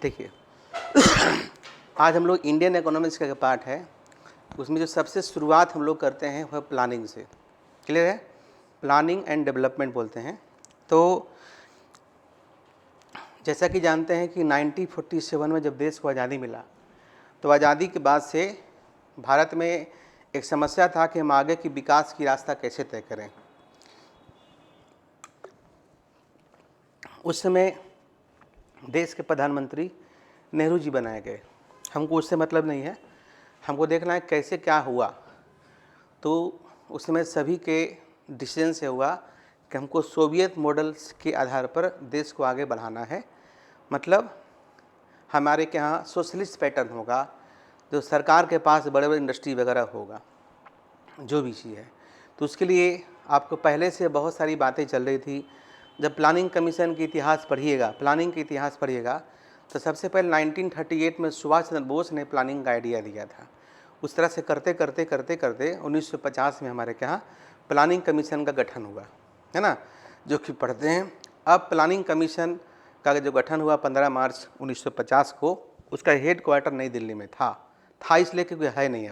देखिए आज हम लोग इंडियन इकोनॉमिक्स का पार्ट है, उसमें जो सबसे शुरुआत हम लोग करते हैं वह प्लानिंग से। क्लियर है? प्लानिंग एंड डेवलपमेंट बोलते हैं। तो जैसा कि जानते हैं कि 1947 में जब देश को आज़ादी मिला, तो आज़ादी के बाद से भारत में एक समस्या था कि हम आगे की विकास की रास्ता कैसे तय करें। उस समय देश के प्रधानमंत्री नेहरू जी बनाए गए। हमको उससे मतलब नहीं है, हमको देखना है कैसे क्या हुआ। तो उस समय सभी के डिसीजन से हुआ कि हमको सोवियत मॉडल्स के आधार पर देश को आगे बढ़ाना है। मतलब हमारे के यहाँ सोशलिस्ट पैटर्न होगा, जो सरकार के पास बड़े बड़े इंडस्ट्री वगैरह होगा, जो भी चीज़ है। तो उसके लिए आपको पहले से बहुत सारी बातें चल रही थी। जब प्लानिंग कमीशन की इतिहास पढ़िएगा, प्लानिंग की इतिहास पढ़िएगा, तो सबसे पहले 1938 में सुभाष चंद्र बोस ने प्लानिंग का आइडिया दिया था। उस तरह से करते करते करते करते 1950 में हमारे यहाँ प्लानिंग कमीशन का गठन हुआ, है ना, जो कि पढ़ते हैं। अब प्लानिंग कमीशन का जो गठन हुआ 15 मार्च 1950 को, उसका हेड क्वार्टर नई दिल्ली में था इसलिए क्योंकि है नहीं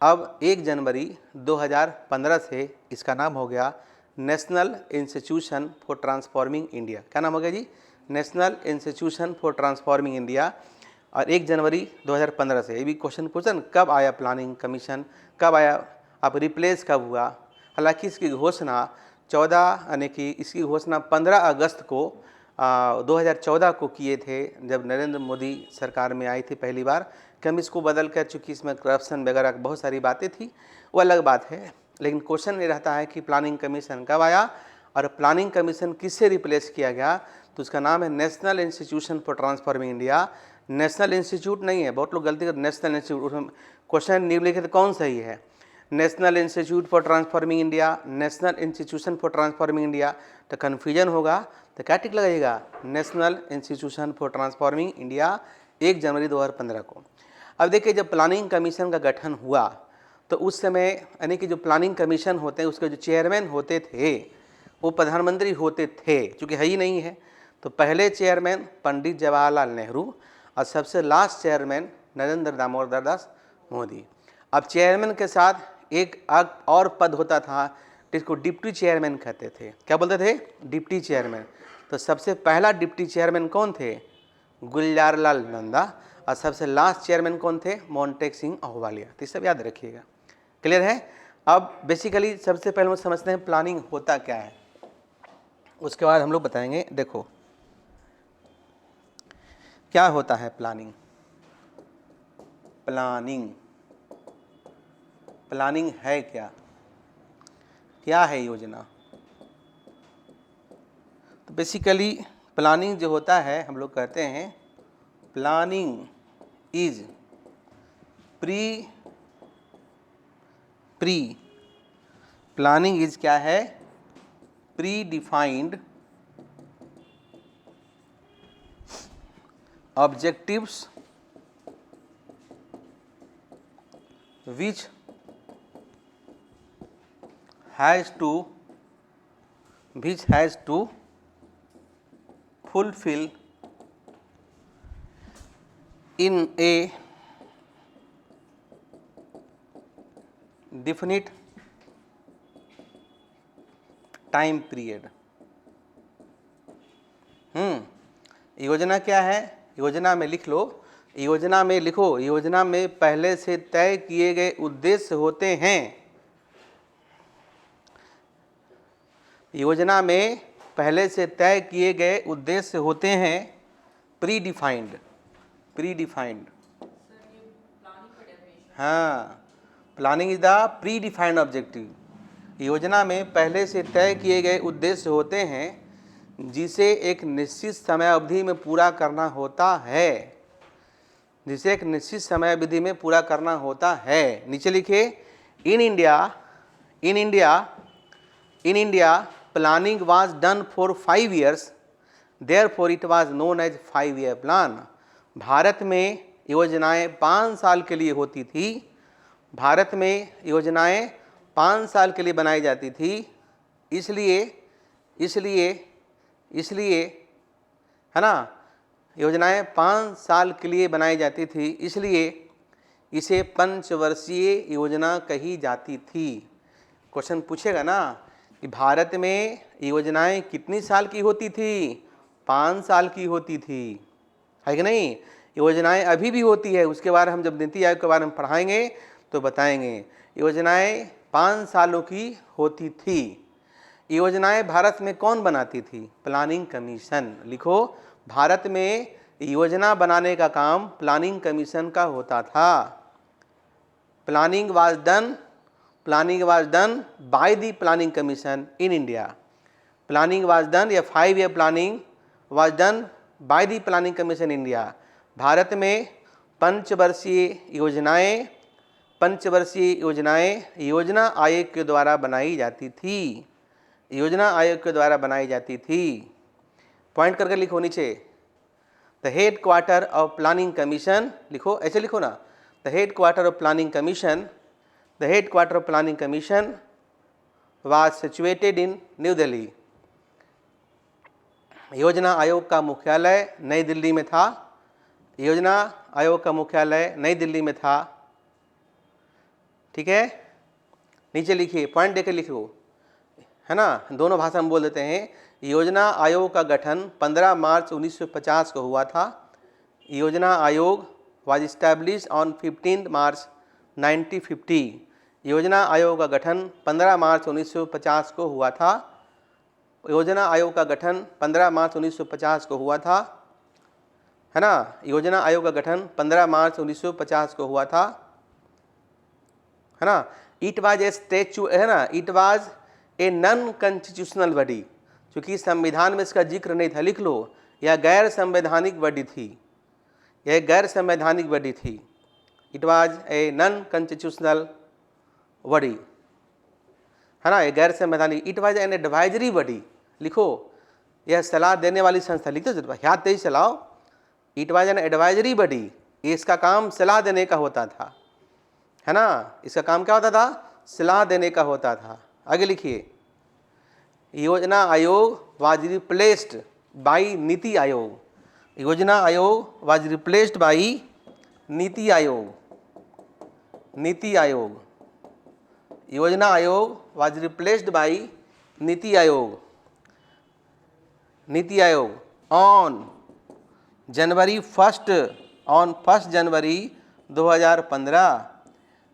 अब 1 जनवरी 2015 से इसका नाम हो गया national institution for transforming India. क्या नाम हो गया जी? National institution for transforming India. और 1 जनवरी 2015 से, ये भी क्वेश्चन कब आया प्लानिंग कमीशन, कब आया, अब रिप्लेस कब हुआ? हालांकि इसकी घोषणा 15 अगस्त को 2014 को किए थे, जब नरेंद्र मोदी सरकार में आई थी पहली बार, कि हम इसको बदल कर, चूँकि इसमें करप्शन वगैरह बहुत सारी बातें थी, वो अलग बात है। लेकिन क्वेश्चन ये रहता है कि प्लानिंग कमीशन कब आया और प्लानिंग कमीशन किससे रिप्लेस किया गया। तो उसका नाम है national institution for transforming India. National institute नहीं है, बहुत लोग गलती करते, नेशनल इंस्टीट्यूट, उसमें क्वेश्चन निम्नलिखित कौन सही है? National institute for transforming India, national institution for transforming India. तो कन्फ्यूजन होगा तो क्या टिक लगेगा? National institution for transforming India, 1 जनवरी 2015 को। अब देखिए, जब प्लानिंग कमीशन का गठन हुआ तो उस समय यानी कि जो प्लानिंग कमीशन होते हैं उसके जो चेयरमैन होते थे वो प्रधानमंत्री होते थे, चूँकि है ही नहीं है। तो पहले चेयरमैन पंडित जवाहरलाल नेहरू और सबसे लास्ट चेयरमैन नरेंद्र दामोदर दास मोदी। अब चेयरमैन के साथ एक और पद होता था जिसको डिप्टी चेयरमैन कहते थे। क्या बोलते थे? Deputy chairman. तो सबसे पहला डिप्टी चेयरमैन कौन थे? गुलजारलाल नंदा। और सबसे लास्ट चेयरमैन कौन थे? मोंटेक सिंह अहलूवालिया। तो सब याद रखिएगा। क्लियर है? अब बेसिकली सबसे पहले हम समझते हैं प्लानिंग होता क्या है, उसके बाद हम लोग बताएंगे। देखो क्या होता है प्लानिंग। प्लानिंग है क्या? क्या है योजना? तो बेसिकली प्लानिंग जो होता है, हम लोग कहते हैं प्लानिंग इज प्लानिंग इज क्या है? Pre defined objectives which has to fulfill in a definite time period. योजना क्या है? योजना में लिख लो, योजना में लिखो, योजना में पहले से तय किए गए उद्देश्य होते हैं। योजना में पहले से तय किए गए उद्देश्य होते हैं। Predefined. हाँ, planning is the predefined objective. योजना में पहले से तय किए गए उद्देश्य होते हैं जिसे एक निश्चित समय अवधि में पूरा करना होता है। जिसे एक निश्चित समय अवधि में पूरा करना होता है। नीचे लिखे, in India planning was done for 5 years, therefore it was known as 5-year plan. Bharat में योजनाएं 5 साल के लिए होती थी। भारत में योजनाएं 5 साल के लिए बनाई जाती थी। इसलिए है ना, योजनाएं 5 साल के लिए बनाई जाती थी, इसलिए इसे पंचवर्षीय योजना कही जाती थी। क्वेश्चन पूछेगा ना कि भारत में योजनाएं कितनी साल की होती थी? 5 साल की होती थी, है कि नहीं? योजनाएं अभी भी होती है, उसके बारे हम जब नीति आयोग के बारे में पढ़ाएंगे तो बताएंगे। योजनाएं 5 सालों की होती थी। योजनाएं भारत में कौन बनाती थी? Planning commission. लिखो, भारत में योजना बनाने का काम प्लानिंग कमीशन का होता था। Planning was done by the planning commission in India. Planning was done या 5 year planning was done by the planning commission India. Bharat में पंचवर्षीय योजनाएं योजना आयोग के द्वारा बनाई जाती थी। योजना आयोग के द्वारा बनाई जाती थी। पॉइंट करके लिखो नीचे। The head quarter of planning commission, लिखो ऐसे लिखो ना, the head quarter of planning commission was situated in new Delhi. योजना आयोग का मुख्यालय नई दिल्ली में था। योजना आयोग का मुख्यालय नई दिल्ली में था। ठीक है, नीचे लिखिए, पॉइंट देके लिखो, है ना, दोनों भाषा में बोल देते हैं। योजना आयोग का गठन 15 मार्च 1950 को हुआ था। योजना आयोग वाज इस्टेब्लिश ऑन 15 मार्च 1950। योजना आयोग का गठन 15 मार्च 1950 को हुआ था। योजना आयोग का गठन 15 मार्च 1950 को हुआ था, है ना। योजना आयोग का गठन 15 मार्च 1950 को हुआ था, है ना। इट वाज ए स्टेचू, है ना, it was a non constitutional body. क्योंकि संविधान में इसका जिक्र नहीं था, लिख लो, यह गैर संवैधानिक बॉडी थी। यह गैर संवैधानिक बॉडी थी। It was a non constitutional body, है ना, ये गैर संवैधानिक। It was an advisory body, लिखो, यह सलाह देने वाली संस्था। लिख दो, याद तेज चलाओ। It was an advisory body, इसका काम सलाह देने का होता था, है ना। इसका काम क्या होता था? सलाह देने का होता था। आगे लिखिए, योजना आयोग was replaced by NITI Aayog. योजना आयोग was replaced by NITI Aayog. NITI Aayog, योजना आयोग was replaced by NITI Aayog. NITI Aayog on 1 जनवरी 2015।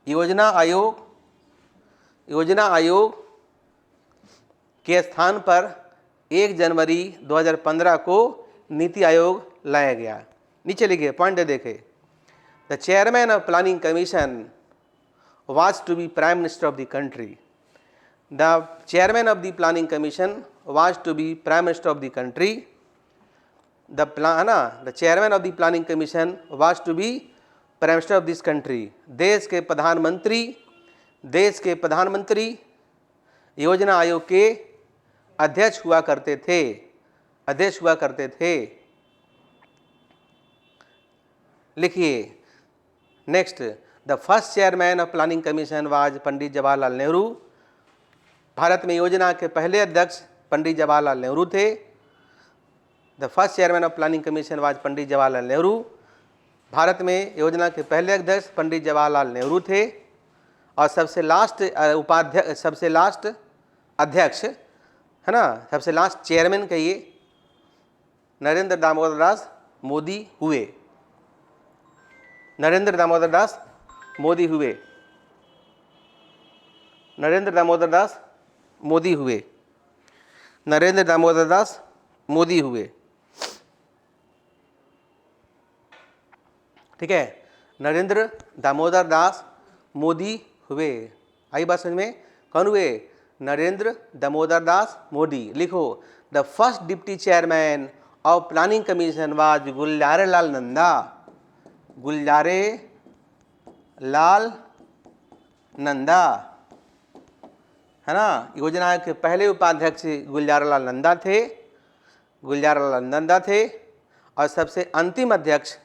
योजना आयोग के स्थान पर 1 जनवरी 2015 को नीति आयोग लाया गया। नीचे लिखिए, पॉइंट देखे। The chairman of planning commission was to be Prime Minister of the country. The chairman of the planning commission was to be Prime Minister of the country. The chairman of the planning commission was to be Prime Minister of this country. देश के प्रधानमंत्री योजना आयोग के अध्यक्ष हुआ करते थे। लिखिए next, the first chairman of planning commission was Pandit Jawaharlal Nehru. Bharat में योजना के पहले अध्यक्ष पंडित जवाहरलाल नेहरू थे। The first chairman of planning commission was Pandit Jawaharlal Nehru. Bharat में योजना के पहले अध्यक्ष पंडित जवाहरलाल नेहरू थे। और सबसे लास्ट अध्यक्ष, है ना, सबसे लास्ट चेयरमैन कहिए, नरेंद्र दामोदर दास मोदी हुए। नरेंद्र दामोदर दास मोदी हुए। नरेंद्र दामोदर दास मोदी हुए। नरेंद्र दामोदर दास मोदी हुए। ठीक है, नरेंद्र दामोदर दास मोदी हुए। आई बात समझ में? कौन हुए? नरेंद्र दामोदर दास मोदी। लिखो, the first deputy chairman of planning commission was Gulzari Lal Nanda. Gulzari Lal Nanda, है ना। योजना के पहले उपाध्यक्ष गुलजारे लाल नंदा थे। और सबसे अंतिम अध्यक्ष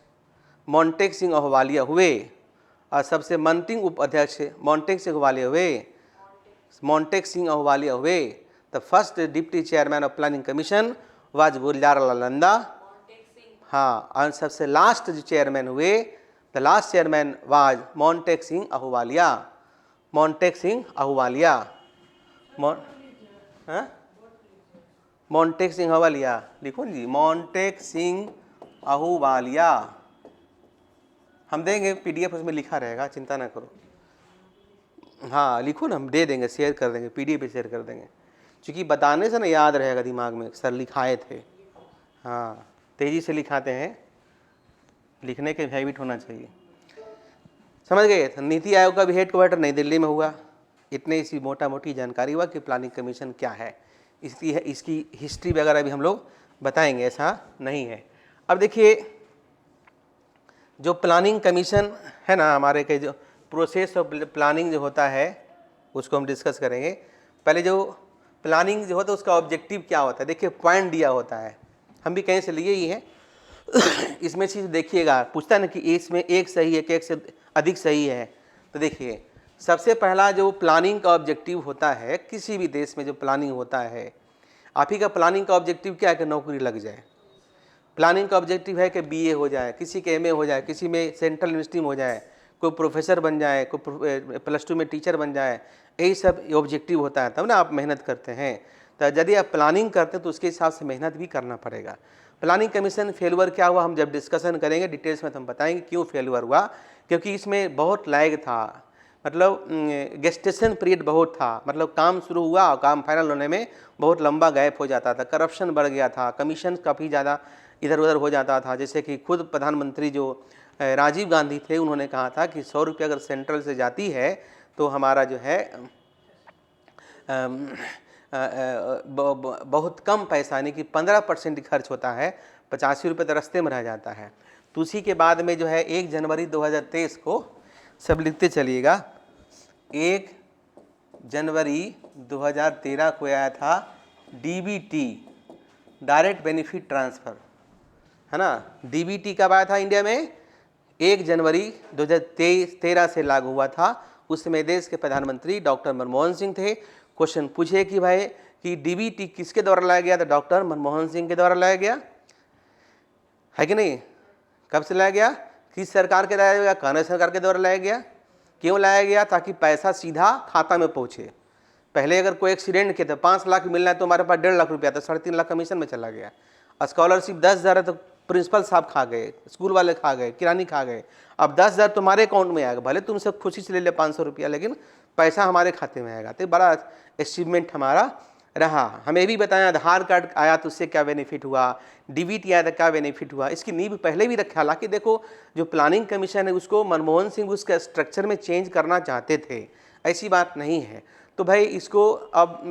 मोंटेक सिंह अहलूवालिया हुए। और सबसे अंतिम उपाध्यक्ष मोंटेक सिंह अहलूवालिया हुए। The first deputy chairman of planning commission was Gulzari Lal Nanda. हाँ, और सबसे लास्ट जो चेयरमैन हुए, the last chairman was Montek Singh Ahluwalia. Montek Singh Ahluwalia, Montek Singh Ahluwalia लिखो जी, मोंटेक सिंह अहूवालिया। हम देंगे PDF, उसमें लिखा रहेगा, चिंता ना करो। हाँ लिखो ना, हम दे देंगे, शेयर कर देंगे, PDF पे शेयर कर देंगे, क्योंकि बताने से ना याद रहेगा दिमाग में, सर लिखाए थे। हाँ तेज़ी से लिखाते हैं, लिखने के हैबिट होना चाहिए। समझ गए? तो नीति आयोग का भी हेडक्वार्टर नई दिल्ली में हुआ। इतने इसी मोटा मोटी जानकारी हुआ कि प्लानिंग कमीशन क्या है। इसकी हिस्ट्री वगैरह भी हम लोग बताएंगे, ऐसा नहीं है। अब देखिए, जो प्लानिंग कमीशन है ना, हमारे के जो प्रोसेस ऑफ प्लानिंग जो होता है उसको हम डिस्कस करेंगे। पहले जो प्लानिंग जो होता है उसका ऑब्जेक्टिव क्या होता है, देखिए पॉइंट दिया होता है, हम भी कहीं से लिए ही हैं। इसमें चीज़ देखिएगा, पूछता है ना कि इसमें एक सही है कि एक से अधिक सही है। तो देखिए, सबसे पहला जो प्लानिंग का ऑब्जेक्टिव होता है, किसी भी देश में जो प्लानिंग होता है, आप ही का प्लानिंग का ऑब्जेक्टिव क्या है कि नौकरी लग जाए। प्लानिंग का ऑब्जेक्टिव है कि BA हो जाए, किसी के MA हो जाए, किसी में सेंट्रल यूनिवर्सिटी में हो जाए, कोई प्रोफेसर बन जाए, कोई +2 में टीचर बन जाए, यही सब ऑब्जेक्टिव होता है, तब ना आप मेहनत करते हैं। तो यदि आप प्लानिंग करते हैं तो उसके हिसाब से मेहनत भी करना पड़ेगा। प्लानिंग कमीशन फेलुअर क्या हुआ, हम जब डिस्कशन करेंगे डिटेल्स में तो हम बताएंगे क्यों फेलुअर हुआ। क्योंकि इसमें बहुत लैग था, मतलब गेस्टेशन पीरियड बहुत था, मतलब काम शुरू हुआ और काम फाइनल होने में बहुत लंबा गैप हो जाता था, करप्शन बढ़ गया था, कमीशन काफ़ी ज़्यादा इधर उधर हो जाता था। जैसे कि खुद प्रधानमंत्री जो राजीव गांधी थे, उन्होंने कहा था कि 100 रुपये अगर सेंट्रल से जाती है तो हमारा जो है बहुत कम पैसा, यानी कि 15% खर्च होता है, 85 रुपये तो रास्ते में रह जाता है। तो उसी के बाद में जो है 1 जनवरी 2023 को, सब लिखते चलिएगा, 1 जनवरी 2013 को आया था DBT, डायरेक्ट बेनिफिट ट्रांसफ़र, है ना। DBT कब आया था इंडिया में? 1 जनवरी 2013 से लागू हुआ था। उस समय देश के प्रधानमंत्री डॉक्टर मनमोहन सिंह थे। क्वेश्चन पूछे कि भाई कि DBT किसके द्वारा लाया गया? तो डॉक्टर मनमोहन सिंह के द्वारा लाया गया, है कि नहीं? कब से लाया गया? किस सरकार के लाया गया? कांग्रेस सरकार के द्वारा लाया गया। क्यों लाया गया? ताकि पैसा सीधा खाता में पहुँचे। पहले अगर कोई एक्सीडेंट किया तो 5 लाख मिलना है तो हमारे पास 1.5 लाख रुपया, तो 3.5 लाख कमीशन में चला गया। स्कॉलरशिप 10,000 है तो प्रिंसिपल साहब खा गए, स्कूल वाले खा गए, किरानी खा गए। अब 10,000 तुम्हारे अकाउंट में आएगा, भले तुमसे खुशी से ले ले 500 रुपया, लेकिन पैसा हमारे खाते में आएगा। तो बड़ा अचीवमेंट हमारा रहा। हमें भी बताया आधार कार्ड आया तो उससे क्या बेनिफिट हुआ, DBT आया तो क्या बेनिफिट हुआ, इसकी नींव पहले भी रखा। हालांकि देखो, जो प्लानिंग कमीशन है उसको मनमोहन सिंह उसके स्ट्रक्चर में चेंज करना चाहते थे, ऐसी बात नहीं है। तो भाई इसको अब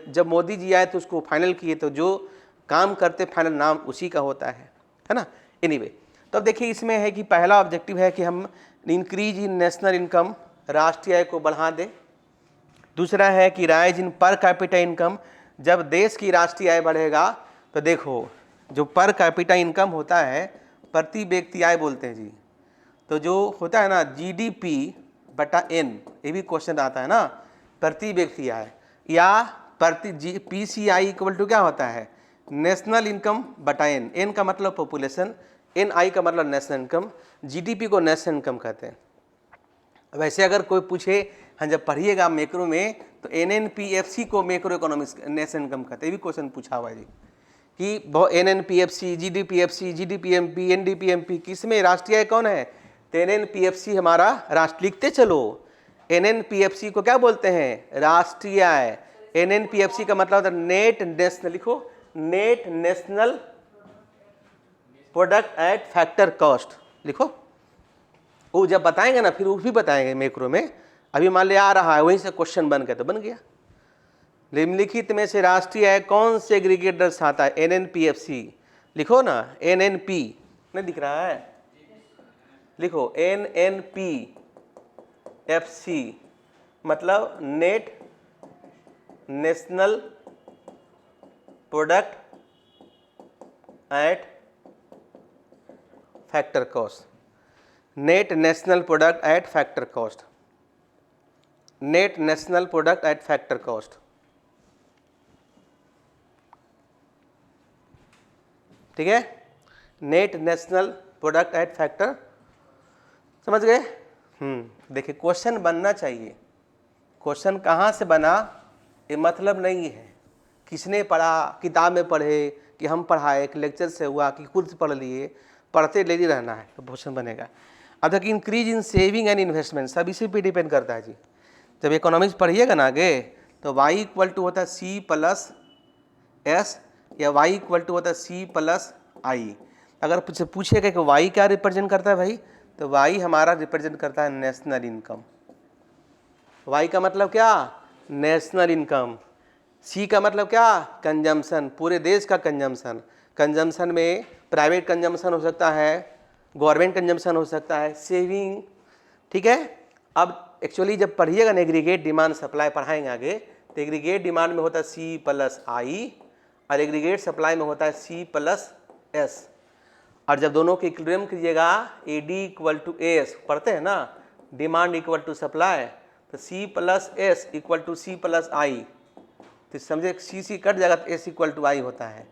जब मोदी जी आए तो उसको फाइनल किए, तो जो काम करते फाइनल नाम उसी का होता है ना। एनीवे, तो अब देखिए इसमें है कि पहला ऑब्जेक्टिव है कि हम इंक्रीज इन नेशनल इनकम, राष्ट्रीय आय को बढ़ा दें। दूसरा है कि rise in per capita income, जब देश की राष्ट्रीय आय बढ़ेगा तो देखो जो पर कैपिटा इनकम होता है, प्रति व्यक्ति आय बोलते हैं जी, तो जो होता है ना GDP/N, ये भी क्वेश्चन आता है ना, प्रति व्यक्ति आय, या प्रति PCI इक्वल टू क्या होता है? नेशनल इनकम बटा N। N का मतलब पॉपुलेशन, NI का मतलब नेशनल इनकम, GDP को नेशनल इनकम कहते हैं। वैसे अगर कोई पूछे, हाँ जब पढ़िएगा मैक्रो में, तो NNPFC को मैक्रो इकोनॉमिक्स नेशनल इनकम कहते हैं। ये भी क्वेश्चन पूछा हुआ है जी कि NNPFC, GDPFC, GDPMP, NDPMP किस में राष्ट्रीय आय कौन है? तो NNPFC हमारा राष्ट्र, लिखते चलो, NNPFC को क्या बोलते हैं? राष्ट्रीय आय। NNPFC का मतलब होता है नेट नेशनल, लिखो net national product at factor cost, लिखो। वो जब बताएंगे ना फिर वो भी बताएंगे मैक्रो में। अभी मान लिया आ रहा है, वहीं से क्वेश्चन बन गया तो बन गया। निम्नलिखित में से राष्ट्रीय आय कौन से एग्रीगेट दर्शाता है? NNPFC, लिखो ना, NNP नहीं दिख रहा है, लिखो NNPFC मतलब net national product at factor cost, net national product at factor cost, net national product at factor cost. ठीक है, net national product at factor, समझ गए? देखिए क्वेश्चन बनना चाहिए, क्वेश्चन कहाँ से बना ये मतलब नहीं है, किसने पढ़ा, किताब में पढ़े कि हम पढ़ाए, एक लेक्चर से हुआ कि खुद से पढ़ लिए, पढ़ते ले ही रहना है तो क्वेश्चन बनेगा। अब तक increase in saving and investment सब इसी पे डिपेंड करता है जी। जब इकोनॉमिक्स पढ़िएगा ना आगे तो y इक्वल टू होता है C प्लस एस या y इक्वल टू होता है C प्लस आई। अगर पूछेगा कि y क्या रिप्रेजेंट करता है भाई, तो y हमारा रिप्रेजेंट करता है नेशनल इनकम। y का मतलब क्या, नेशनल इनकम। C का मतलब क्या, कंजम्पशन, पूरे देश का कंजम्पशन। कंजम्पशन में प्राइवेट कंजम्पशन हो सकता है, गवर्नमेंट कंजम्पशन हो सकता है, सेविंग, ठीक है। अब एक्चुअली जब पढ़िएगा ना एग्रीगेट डिमांड सप्लाई पढ़ाएंगे आगे, तो एग्रीगेट डिमांड में होता है C प्लस आई और एग्रीगेट सप्लाई में होता है C प्लस एस। और जब दोनों के इक्विलिब्रियम कीजिएगा AD इक्वल टू एस, पढ़ते हैं ना, डिमांड इक्वल टू सप्लाई, तो C plus S equal to C plus I, तो समझे C कट जाएगा तो S इक्वल टू आई होता है,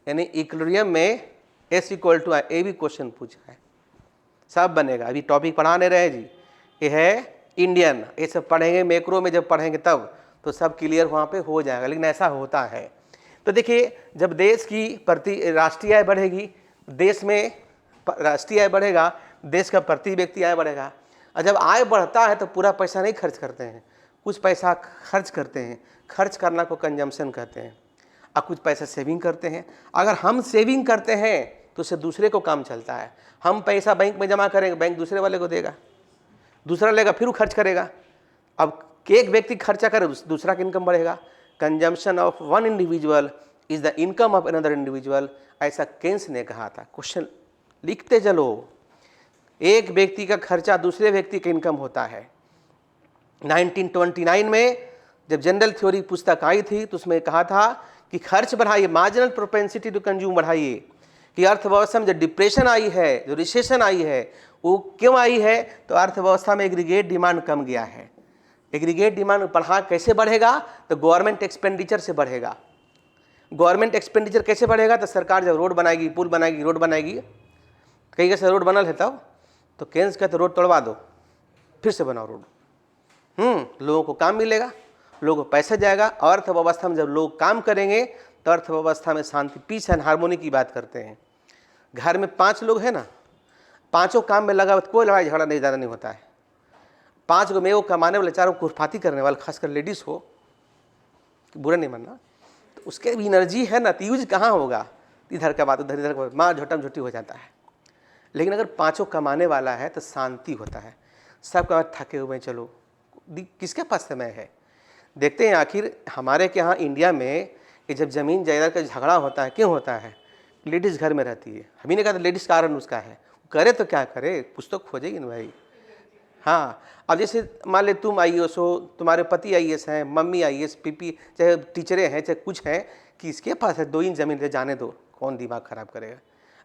यानी इक्विलिब्रियम में S इक्वल टू आई। ये भी क्वेश्चन पूछा है, सब बनेगा। अभी टॉपिक पढ़ाने रहे जी, ये है इंडियन, ये सब पढ़ेंगे मैक्रो में, जब पढ़ेंगे तब तो सब क्लियर वहाँ पे हो जाएगा, लेकिन ऐसा होता है। तो देखिए जब देश की राष्ट्रीय आय बढ़ेगी, देश में राष्ट्रीय आय बढ़ेगा, देश का प्रति व्यक्ति आय बढ़ेगा। और जब आय बढ़ता है तो पूरा पैसा नहीं खर्च करते हैं, कुछ पैसा खर्च करते हैं, खर्च करना को कंजम्पशन कहते हैं, और कुछ पैसा सेविंग करते हैं। अगर हम सेविंग करते हैं तो उससे दूसरे को काम चलता है। हम पैसा बैंक में जमा करेंगे, बैंक दूसरे वाले को देगा, दूसरा लेगा, फिर वो खर्च करेगा। अब एक व्यक्ति खर्चा करे, दूसरा का इनकम बढ़ेगा। Consumption of one individual is the income of another individual, ऐसा केन्स ने कहा था। क्वेश्चन लिखते चलो, एक व्यक्ति का खर्चा दूसरे व्यक्ति का इनकम होता है। 1929 में जब जनरल थ्योरी पुस्तक आई थी तो उसमें कहा था कि खर्च बढ़ाइए, मार्जिनल प्रोपेंसिटी टू कंज्यूम बढ़ाइए, कि अर्थव्यवस्था में जो डिप्रेशन आई है, जो रिसेशन आई है, वो क्यों आई है, तो अर्थव्यवस्था में एग्रीगेट डिमांड कम गया है। एग्रीगेट डिमांड बढ़ा कैसे बढ़ेगा, तो गवर्नमेंट एक्सपेंडिचर से बढ़ेगा। गवर्नमेंट एक्सपेंडिचर कैसे बढ़ेगा, तो सरकार जब रोड बनाएगी, पुल बनाएगी, रोड बनाएगी, कई कैसे रोड बनल है तब तो केंद्र कहते रोड तोड़वा दो, फिर से बनाओ रोड। लोगों को काम मिलेगा, लोगों को पैसा जाएगा। अर्थव्यवस्था में जब लोग काम करेंगे तो अर्थव्यवस्था में शांति, पीस एंड हार्मोनी की बात करते हैं। घर में 5 लोग हैं ना, पांचों काम में लगा, कोई लड़ाई झगड़ा नहीं, ज़्यादा नहीं होता है। 5 को में वो कमाने वाले, 4 को खुरफाती करने वाले, खासकर लेडीज़ हो, बुरा नहीं मानना, तो उसके भी एनर्जी है ना, तो यूज कहाँ होगा, इधर का बात उधर, इधर का बात, माँ झोटम झोटी हो जाता है। लेकिन अगर 5 कमाने वाला है तो शांति होता है। सब का थके हुए चलो, किसके पास समय है। देखते हैं आखिर हमारे के यहाँ इंडिया में कि जब ज़मीन जायदाद का झगड़ा होता है, क्यों होता है, लेडीज़ घर में रहती है। हम ही ने कहा था लेडीज़ कारण उसका है, करे तो क्या करे, कुछ तो खोजेगी ना भाई। हाँ, अब जैसे मान ले तुम IAS हो, तुम्हारे पति IAS हैं, मम्मी IAS, पीपी चाहे टीचरें हैं, चाहे कुछ हैं, कि इसके पास है 2 इंच ज़मीन ले जाने दो, कौन दिमाग ख़राब करेगा।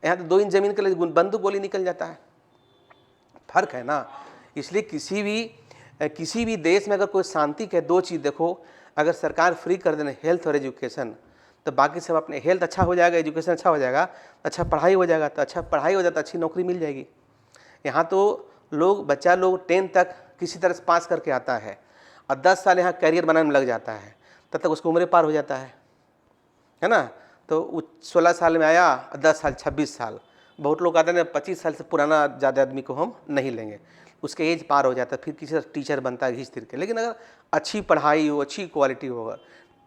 यहाँ तो 2 इंच ज़मीन के लिए बंदूक गोली निकल जाता है, फर्क है ना। इसलिए किसी भी देश में अगर कोई शांति के 2 चीज़ देखो, अगर सरकार फ्री कर देना हेल्थ और एजुकेशन, तो बाकी सब अपने, हेल्थ अच्छा हो जाएगा, एजुकेशन अच्छा हो जाएगा, अच्छा पढ़ाई हो जाएगा, तो अच्छा पढ़ाई हो जाता, अच्छी नौकरी मिल जाएगी। यहाँ तो बच्चा लोग 10 तक किसी तरह से पास करके आता है और 10 साल यहाँ करियर बनाने में लग जाता है, तब तक उसको उम्र पार हो जाता है ना। तो 16 साल में आया, 10 साल, 26 साल, बहुत लोग आते हैं 25 साल से पुराना ज़्यादा आदमी को हम नहीं लेंगे, उसके एज पार हो जाता है, फिर किसी टीचर बनता है घिस तिर के। लेकिन अगर अच्छी पढ़ाई हो, अच्छी क्वालिटी होगा,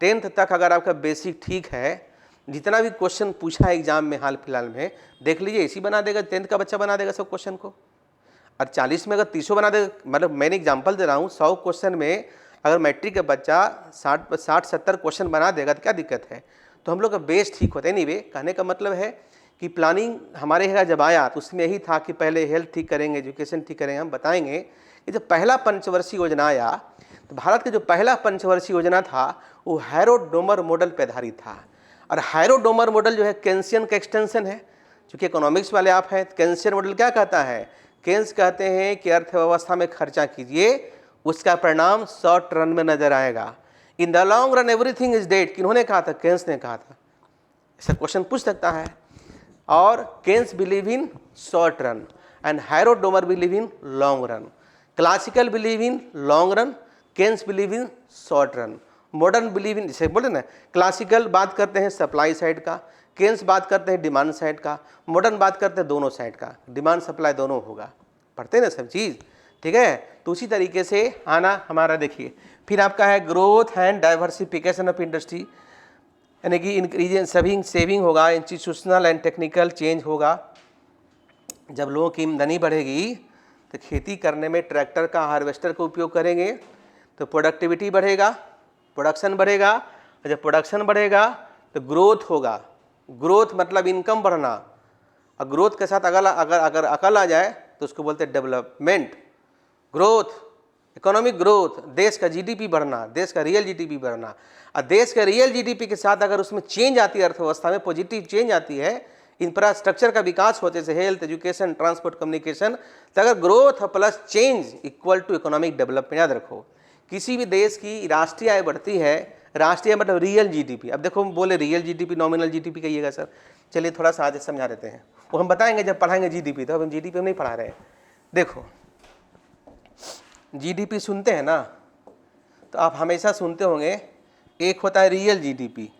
10th तक अगर आपका बेसिक ठीक है, जितना भी क्वेश्चन पूछा है एग्जाम में हाल फिलहाल में, देख लीजिए इसी बना देगा, 10th का बच्चा बना देगा सब क्वेश्चन को। और 40 में अगर 30 बना देगा, मतलब मैंने एग्जाम्पल दे रहा हूँ, 100 क्वेश्चन में अगर मैट्रिक का बच्चा 60-70 क्वेश्चन बना देगा तो क्या दिक्कत है। तो हम लोग का बेस ठीक होता है। नहीं वे कहने का मतलब है कि प्लानिंग हमारे यहाँ जब आया तो उसमें यही था कि पहले हेल्थ ठीक करेंगे, एजुकेशन ठीक करेंगे। हम बताएंगे कि जब पहला पंचवर्षीय योजना आया तो भारत का जो पहला पंचवर्षीय योजना था वो हैरो-डोमर मॉडल पर आधारित था। और हैरो-डोमर मॉडल जो है केन्सियन का एक्सटेंशन है। चूँकि इकोनॉमिक्स वाले आप हैं, केन्सियन मॉडल क्या कहता है, केन्स कहते हैं कि अर्थव्यवस्था में खर्चा कीजिए, उसका परिणाम शॉर्ट रन में नजर आएगा। In the long run everything is dead, किन्होंने कहा था, केन्स ने कहा था। ऐसा क्वेश्चन पूछ सकता है। और Keynes believe in short run and Harrod Domar believe in long run. Classical believe in long run, Keynes believe in short run. Modern believe in, जैसे बोले ना, क्लासिकल बात करते हैं सप्लाई साइड का, केन्स बात करते हैं डिमांड साइड का, मॉडर्न बात करते हैं दोनों साइड का, डिमांड सप्लाई दोनों होगा। पढ़ते हैं ना सब चीज़, ठीक है। तो उसी तरीके से आना हमारा, देखिए फिर आपका है growth and diversification of industry, यानी कि इंक्रीज सेविंग होगा, इंस्टीट्यूशनल एंड टेक्निकल चेंज होगा। जब लोगों की आमदनी बढ़ेगी तो खेती करने में ट्रैक्टर का, हार्वेस्टर का उपयोग करेंगे तो प्रोडक्टिविटी बढ़ेगा, प्रोडक्शन बढ़ेगा, और जब प्रोडक्शन बढ़ेगा तो ग्रोथ होगा। ग्रोथ मतलब इनकम बढ़ना, और ग्रोथ के साथ अगर अकल आ जाए तो उसको बोलते हैं डेवलपमेंट। ग्रोथ, इकोनॉमिक ग्रोथ, देश का जीडीपी बढ़ना, देश का रियल जीडीपी बढ़ना। और देश का रियल जीडीपी के साथ अगर उसमें चेंज आती है, अर्थव्यवस्था में पॉजिटिव चेंज आती है, इंफ्रास्ट्रक्चर का विकास होते से हेल्थ, एजुकेशन, ट्रांसपोर्ट, कम्युनिकेशन, तो अगर growth plus change equal to economic development. याद रखो, किसी भी देश की राष्ट्रीय आय बढ़ती है, राष्ट्रीय मतलब रियल जीडीपी। अब देखो, हम बोले रियल जीडीपी, नॉमिनल जीडीपी कहिएगा सर, चलिए थोड़ा सा आज समझा देते हैं, वो हम बताएंगे जब पढ़ाएंगे जीडीपी। तो अब हम जीडीपी नहीं पढ़ा रहे हैं। देखो, जीडीपी सुनते हैं ना, तो आप हमेशा सुनते होंगे, एक होता है रियल जीडीपी,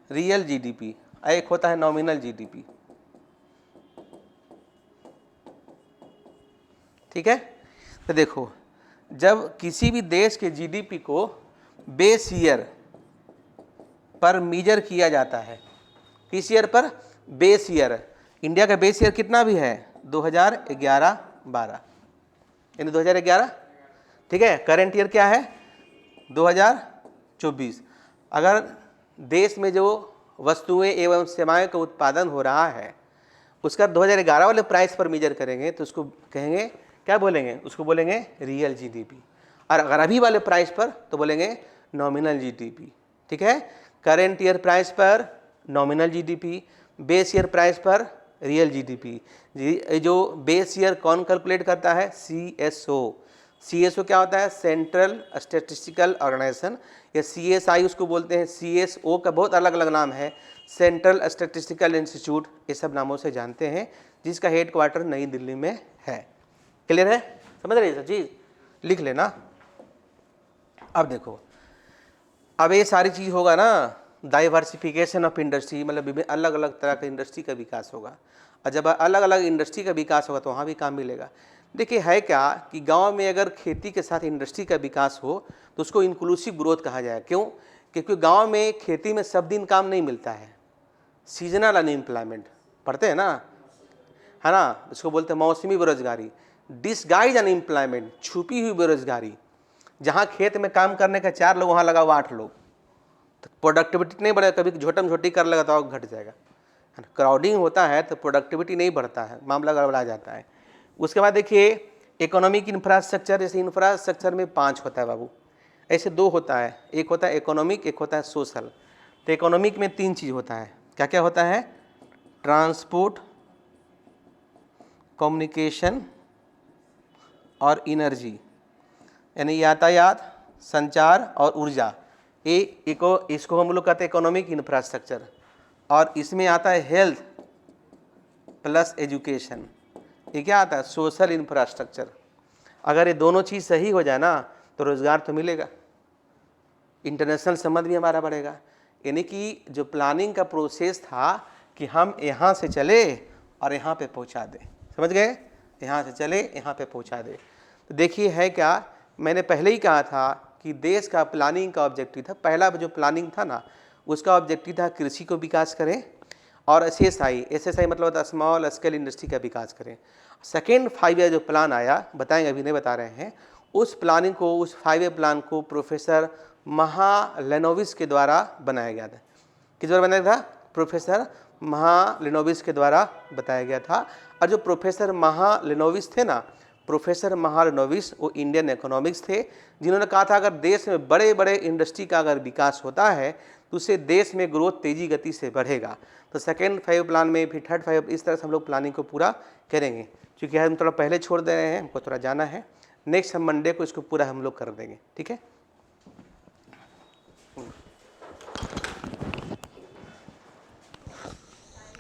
रियल जीडीपी, एक होता है नॉमिनल जीडीपी, ठीक है। तो देखो, जब किसी भी देश के जीडीपी को बेस ईयर पर मीजर किया जाता है, किस ईयर पर? Base year. इंडिया का बेस ईयर कितना भी है? 2011-12, यानी 2011, ठीक है। करंट ईयर क्या है? 2024। अगर देश में जो वस्तुएं एवं सेवाएं का उत्पादन हो रहा है उसका 2011 वाले प्राइस पर मेजर करेंगे तो उसको कहेंगे, क्या बोलेंगे? उसको बोलेंगे रियल जीडीपी। और अगर अभी वाले प्राइस पर तो बोलेंगे नॉमिनल जीडीपी, ठीक है। करंट ईयर प्राइस पर nominal GDP, base year price पर रियल जीडीपी। जो बेस ईयर कौन कैलकुलेट करता है? सीएसओ। सीएसओ क्या होता है? सेंट्रल स्टैटिस्टिकल ऑर्गेनाइजेशन, या सीएसआई उसको बोलते हैं। सीएसओ का बहुत अलग अलग नाम है, सेंट्रल स्टैटिस्टिकल इंस्टीट्यूट, ये सब नामों से जानते हैं, जिसका हेड क्वार्टर नई दिल्ली में है। क्लियर है? समझ रहे सब चीज़? लिख लेना। अब देखो, अब ये सारी चीज़ होगा ना, डाइवर्सिफिकेशन ऑफ इंडस्ट्री, मतलब अलग अलग तरह का इंडस्ट्री का विकास होगा। और जब अलग अलग इंडस्ट्री का विकास होगा तो वहाँ भी काम मिलेगा। देखिए, है क्या कि गांव में अगर खेती के साथ इंडस्ट्री का विकास हो तो उसको इंक्लूसिव ग्रोथ कहा जाए। क्यों? क्योंकि गांव में खेती में सब दिन काम नहीं मिलता है, सीजनल अनएम्प्लॉयमेंट पढ़ते हैं ना, है ना, उसको बोलते हैं मौसमी बेरोजगारी, डिसगाइज अनएम्प्लॉयमेंट, छुपी हुई बेरोजगारी। जहाँ खेत में काम करने का 4 लोग, वहाँ लगा हुआ 8 लोग, तो प्रोडक्टिविटी नहीं बढ़ेगा। कभी झोटम झोटी कर लगा तो और घट जाएगा। क्राउडिंग होता है तो प्रोडक्टिविटी नहीं बढ़ता है, मामला गड़बड़ा जाता है। उसके बाद देखिए, इकोनॉमिक इंफ्रास्ट्रक्चर, जैसे इंफ्रास्ट्रक्चर में 5 होता है बाबू, ऐसे 2 होता है, एक होता है इकोनॉमिक, एक होता है सोशल। तो इकोनॉमिक में 3 चीज़ होता है। क्या क्या होता है? ट्रांसपोर्ट, कम्युनिकेशन और एनर्जी, यानी यातायात, संचार और ऊर्जा। इसको हम लोग कहते हैं इकोनॉमिक इंफ्रास्ट्रक्चर। और इसमें आता है हेल्थ प्लस एजुकेशन, ये क्या आता है? Social infrastructure. अगर ये दोनों चीज़ सही हो जाए ना तो रोज़गार तो मिलेगा, इंटरनेशनल संबंध भी हमारा बढ़ेगा। यानी कि जो प्लानिंग का प्रोसेस था कि हम यहाँ से चले और यहाँ पे पहुँचा दें, समझ गए? यहाँ से चले यहाँ पे पहुँचा दे। तो देखिए, है क्या, मैंने पहले ही कहा था कि देश का प्लानिंग का ऑब्जेक्टिव था, पहला जो प्लानिंग था ना, उसका ऑब्जेक्टिव था कृषि को विकास करें, और एसएसआई मतलब होता है स्मॉल स्केल इंडस्ट्री का विकास करें। सेकेंड 5 ईयर जो प्लान आया, बताएंगे, अभी नहीं बता रहे हैं, उस प्लानिंग को, उस 5 ईयर प्लान को प्रोफेसर महालेनोविस के द्वारा बनाया गया था। किस द्वारा बनाया था? प्रोफेसर महालेनोविस के द्वारा बताया गया था। और जो प्रोफेसर महालेनोविस थे ना, प्रोफेसर महालेनोविस वो इंडियन इकोनॉमिक्स थे, जिन्होंने कहा था अगर देश में बड़े बड़े इंडस्ट्री का अगर विकास होता है तो उससे देश में ग्रोथ तेजी गति से बढ़ेगा। तो सेकेंड 5 प्लान में, फिर थर्ड 5, इस तरह से हम लोग प्लानिंग को पूरा करेंगे। क्योंकि हम थोड़ा पहले छोड़ दे रहे हैं, हमको थोड़ा जाना है, नेक्स्ट हम मंडे को इसको पूरा हम लोग कर देंगे, ठीक है।